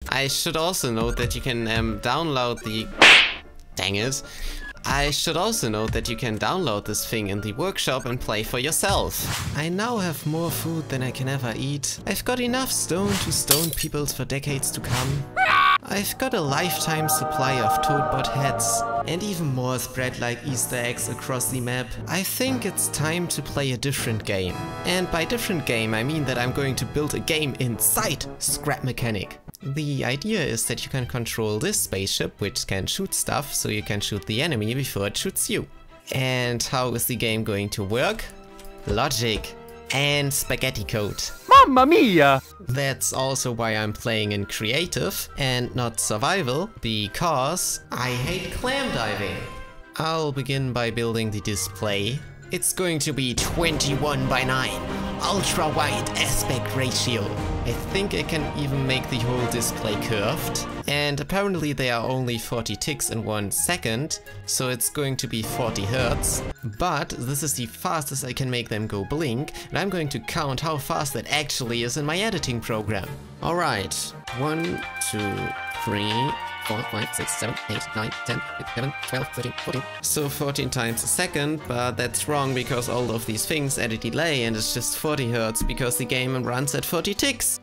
I should also note that you can download the... Dang it. I should also note that you can download this thing in the workshop and play for yourself. I now have more food than I can ever eat. I've got enough stone to stone people for decades to come. I've got a lifetime supply of toadbot heads. And even more spread like Easter eggs across the map. I think it's time to play a different game. And by different game I mean that I'm going to build a game inside Scrap Mechanic. The idea is that you can control this spaceship, which can shoot stuff, so you can shoot the enemy before it shoots you. And how is the game going to work? Logic and spaghetti code. Mamma mia! That's also why I'm playing in creative and not survival, because I hate clam diving. I'll begin by building the display. It's going to be 21:9, ultra-wide aspect ratio. I think I can even make the whole display curved. And apparently there are only 40 ticks in 1 second, so it's going to be 40 Hertz. But this is the fastest I can make them go blink, and I'm going to count how fast that actually is in my editing program. Alright, 1, 2, 3, 4, 5, 6, 7, 8, 9, 10, 11, 12, 13, 14. So 14 times a second, but that's wrong because all of these things add a delay and it's just 40 Hertz because the game runs at 40 ticks.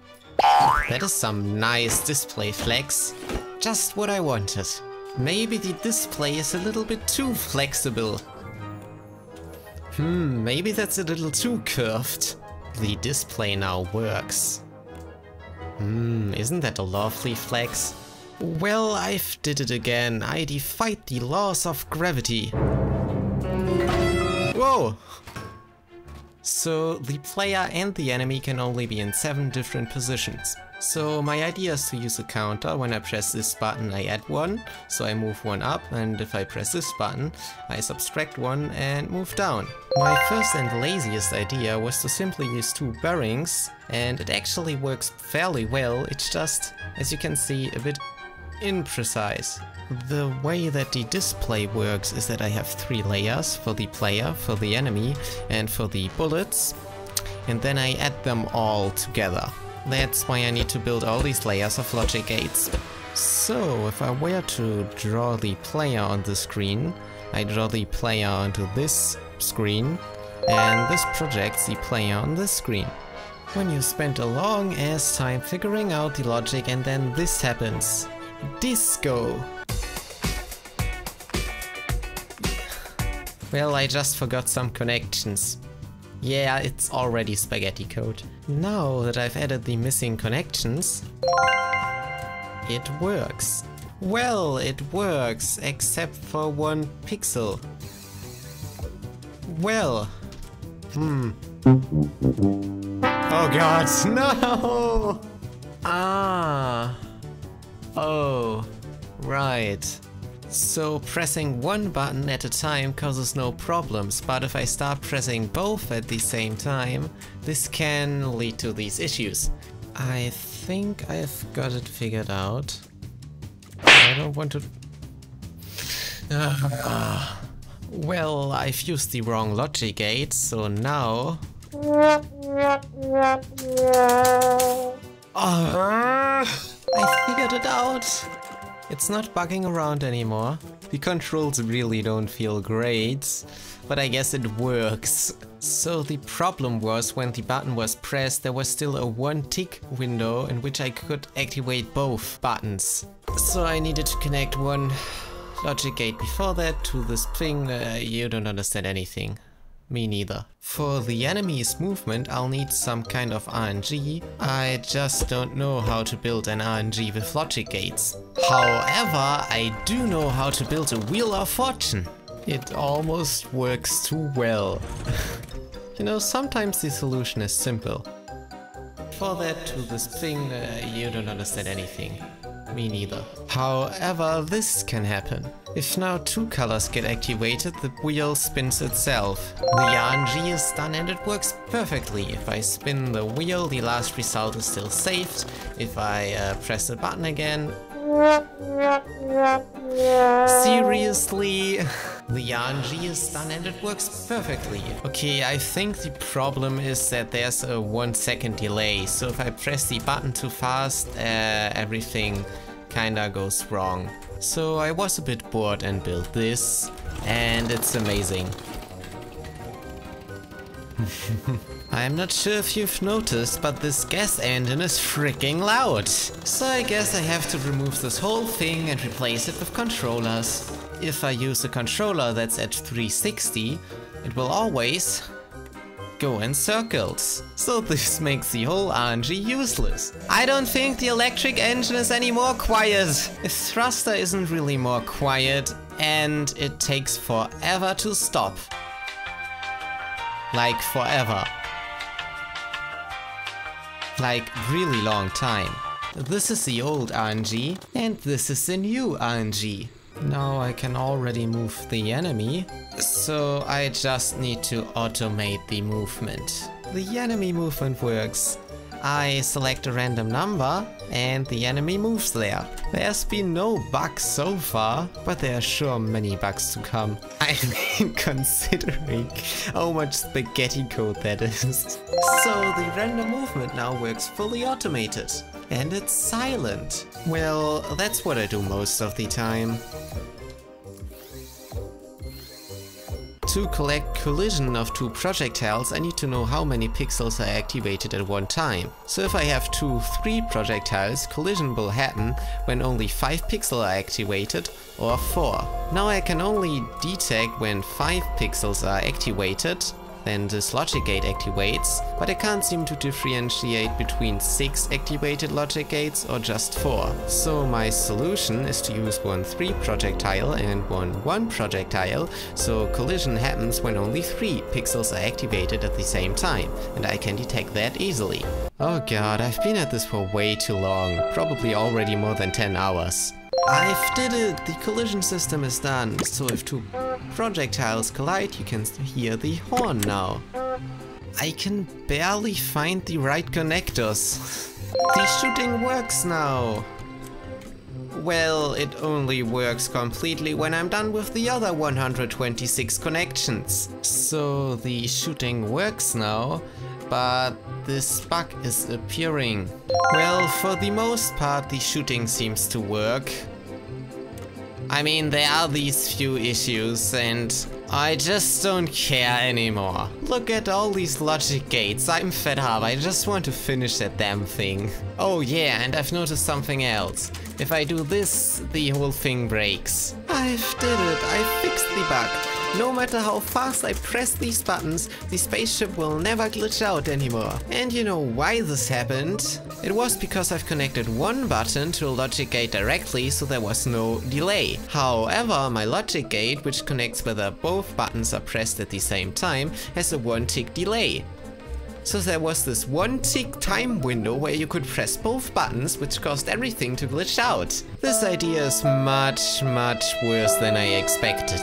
That is some nice display flex. Just what I wanted. Maybe the display is a little bit too flexible. Maybe that's a little too curved. The display now works. Isn't that a lovely flex? Well, I've did it again. I defied the laws of gravity. Whoa! So the player and the enemy can only be in 7 different positions. So my idea is to use a counter. When I press this button I add 1, so I move 1 up, and if I press this button I subtract 1 and move down. My first and laziest idea was to simply use 2 bearings, and it actually works fairly well. It's just, as you can see, a bit imprecise. The way that the display works is that I have 3 layers for the player, for the enemy and for the bullets, and then I add them all together. That's why I need to build all these layers of logic gates. So if I were to draw the player on the screen, I draw the player onto this screen, and this projects the player on this screen. When you spend a long ass time figuring out the logic and then this happens. Disco! Well, I just forgot some connections. Yeah, it's already spaghetti code. Now that I've added the missing connections, it works. Well, it works, except for 1 pixel. Well. Oh god, no! Ah. Oh, right. So pressing 1 button at a time causes no problems, but if I start pressing both at the same time, this can lead to these issues. I think I've got it figured out. I don't want to... Well, I've used the wrong logic gate, so now... I figured it out! It's not bugging around anymore. The controls really don't feel great, but I guess it works. So the problem was when the button was pressed, there was still a 1 tick window in which I could activate both buttons. So I needed to connect 1 logic gate before that to this thing. You don't understand anything. Me neither. For the enemy's movement I'll need some kind of RNG. I just don't know how to build an RNG with logic gates. However, I do know how to build a Wheel of Fortune. It almost works too well. You know, sometimes the solution is simple. For that to this thing, you don't understand anything. Me neither. However, this can happen. If now 2 colors get activated, the wheel spins itself. The RNG is done and it works perfectly. If I spin the wheel, the last result is still saved. If I press the button again, Seriously? The RNG is done and it works perfectly. Okay, I think the problem is that there's a 1 second delay. So if I press the button too fast, everything kinda goes wrong. So I was a bit bored and built this, and it's amazing. I'm not sure if you've noticed, but this gas engine is freaking loud. So I guess I have to remove this whole thing and replace it with controllers. If I use a controller that's at 360, it will always go in circles. So this makes the whole RNG useless. I don't think the electric engine is any more quiet. The thruster isn't really more quiet, and it takes forever to stop. Like forever. Like really long time. This is the old RNG, and this is the new RNG. Now I can already move the enemy, so I just need to automate the movement. The enemy movement works. I select a random number and the enemy moves there. There's been no bugs so far, but there are sure many bugs to come. I mean, considering how much spaghetti code that is. So the random movement now works fully automated. And it's silent. Well, that's what I do most of the time. To collect collision of 2 projectiles, I need to know how many pixels are activated at one time. So if I have 3 projectiles, collision will happen when only 5 pixels are activated, or 4. Now I can only detect when 5 pixels are activated, then this logic gate activates, but I can't seem to differentiate between 6 activated logic gates or just 4. So my solution is to use one 3 projectile and one 1 projectile, so collision happens when only 3 pixels are activated at the same time, and I can detect that easily. Oh god, I've been at this for way too long, probably already more than 10 hours. I've did it! The collision system is done, so if 2 projectiles collide, you can hear the horn now. I can barely find the right connectors. The shooting works now. Well, it only works completely when I'm done with the other 126 connections. So the shooting works now, but this bug is appearing. Well, for the most part, the shooting seems to work. I mean, there are these few issues, and I just don't care anymore. Look at all these logic gates, I'm fed up, I just want to finish that damn thing. Oh yeah, and I've noticed something else. If I do this, the whole thing breaks. I've did it, I fixed the bug. No matter how fast I press these buttons, the spaceship will never glitch out anymore. And you know why this happened? It was because I've connected one button to a logic gate directly, so there was no delay. However, my logic gate, which connects whether both buttons are pressed at the same time, has a 1 tick delay. So there was this 1 tick time window where you could press both buttons, which caused everything to glitch out. This idea is much worse than I expected.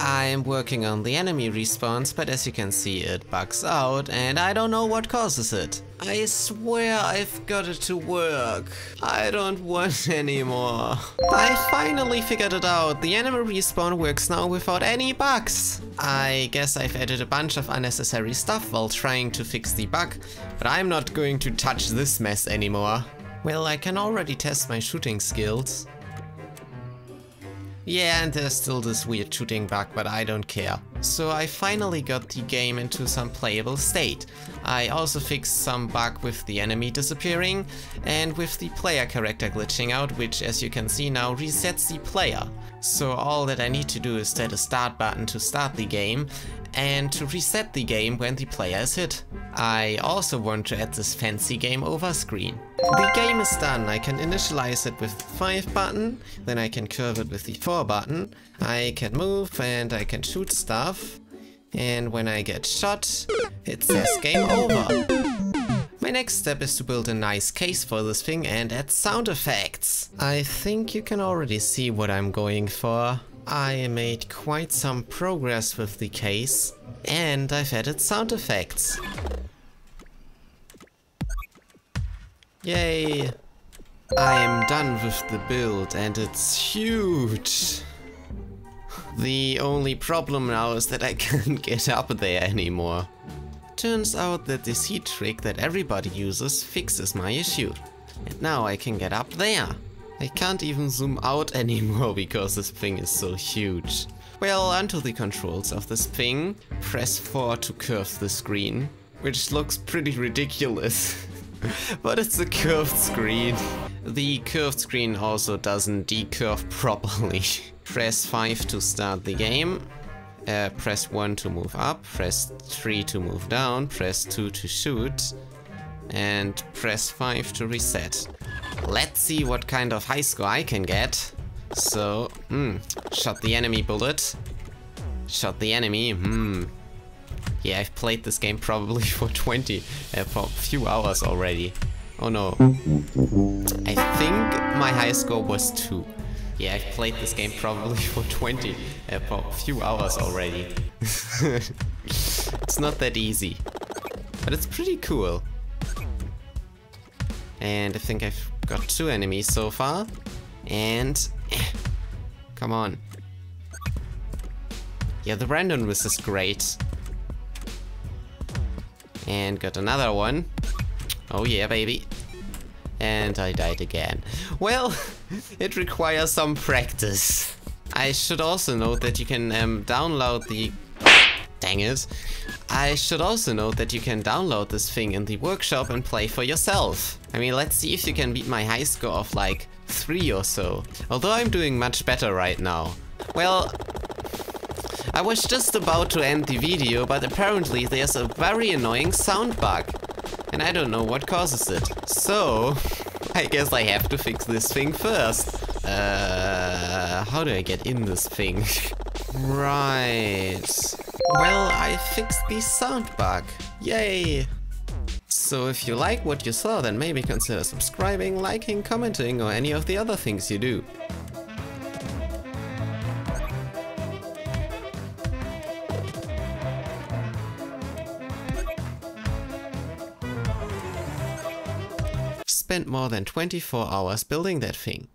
I'm working on the enemy respawns, but as you can see it bugs out and I don't know what causes it. I swear I've got it to work. I don't want anymore. I finally figured it out. The enemy respawn works now without any bugs. I guess I've added a bunch of unnecessary stuff while trying to fix the bug, but I'm not going to touch this mess anymore. Well, I can already test my shooting skills. Yeah, and there's still this weird shooting bug, but I don't care. So I finally got the game into some playable state. I also fixed some bug with the enemy disappearing and with the player character glitching out, which as you can see now resets the player. So all that I need to do is set a start button to start the game and to reset the game when the player is hit. I also want to add this fancy game over screen. The game is done. I can initialize it with the 5 button, then I can curve it with the 4 button. I can move and I can shoot stuff. And when I get shot, it says game over. My next step is to build a nice case for this thing and add sound effects. I think you can already see what I'm going for. I made quite some progress with the case and I've added sound effects. Yay! I am done with the build and it's huge. The only problem now is that I can't get up there anymore. Turns out that this heat trick that everybody uses fixes my issue. And now I can get up there. I can't even zoom out anymore because this thing is so huge. Well, onto the controls of this thing. Press 4 to curve the screen, which looks pretty ridiculous. But it's a curved screen. The curved screen also doesn't decurve properly. Press 5 to start the game. Press 1 to move up, press 3 to move down, press 2 to shoot, and press 5 to reset. Let's see what kind of high score I can get. So, shot the enemy bullet. Shot the enemy, Yeah, I've played this game probably for a few hours already. Oh no. I think my high score was 2. Yeah, I've played this game probably for a few hours already. It's not that easy, but it's pretty cool. And I think I've got 2 enemies so far. And come on. Yeah, the randomness is great. And got another one. Oh yeah, baby. And I died again. Well, it requires some practice. I should also note that you can download the... Dang it. I should also note that you can download this thing in the workshop and play for yourself. I mean, let's see if you can beat my high score of like 3 or so. Although I'm doing much better right now. Well, I was just about to end the video, but apparently there's a very annoying sound bug. And I don't know what causes it. So, I guess I have to fix this thing first. How do I get in this thing? Right. Well, I fixed the sound bug. Yay! So if you like what you saw, then maybe consider subscribing, liking, commenting, or any of the other things you do. Spent more than 24 hours building that thing.